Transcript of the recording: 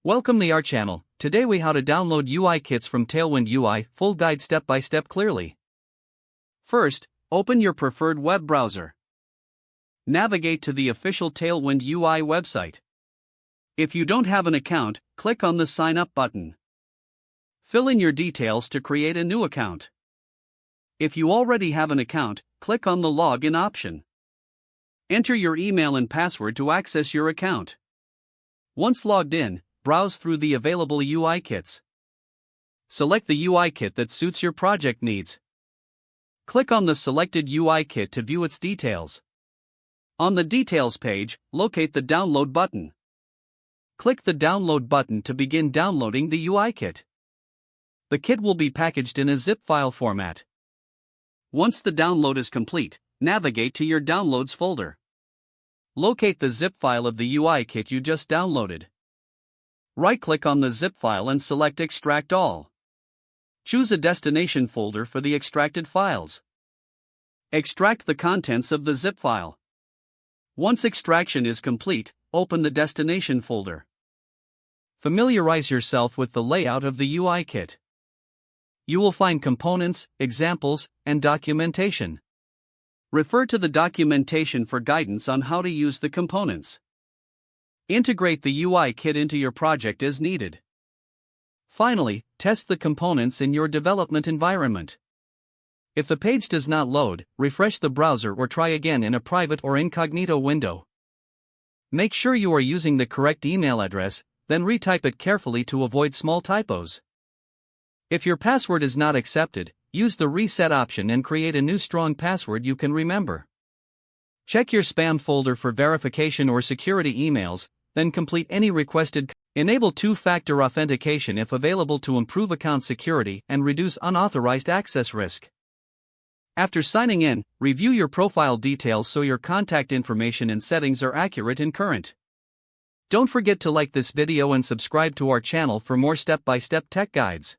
Welcome to our channel. Today we how to download UI kits from Tailwind UI, full guide step by step clearly. First, open your preferred web browser. Navigate to the official Tailwind UI website. If you don't have an account, click on the sign up button. Fill in your details to create a new account. If you already have an account, click on the login option. Enter your email and password to access your account. Once logged in, browse through the available UI kits. Select the UI kit that suits your project needs. Click on the selected UI kit to view its details. On the Details page, locate the Download button. Click the Download button to begin downloading the UI kit. The kit will be packaged in a zip file format. Once the download is complete, navigate to your Downloads folder. Locate the zip file of the UI kit you just downloaded. Right-click on the zip file and select Extract All. Choose a destination folder for the extracted files. Extract the contents of the zip file. Once extraction is complete, open the destination folder. Familiarize yourself with the layout of the UI kit. You will find components, examples, and documentation. Refer to the documentation for guidance on how to use the components. Integrate the UI kit into your project as needed. Finally, test the components in your development environment. If the page does not load, refresh the browser or try again in a private or incognito window. Make sure you are using the correct email address, then retype it carefully to avoid small typos. If your password is not accepted, use the reset option and create a new strong password you can remember. Check your spam folder for verification or security emails, then complete any requested. Enable two-factor authentication if available to improve account security and reduce unauthorized access risk. After signing in, review your profile details so your contact information and settings are accurate and current. Don't forget to like this video and subscribe to our channel for more step-by-step tech guides.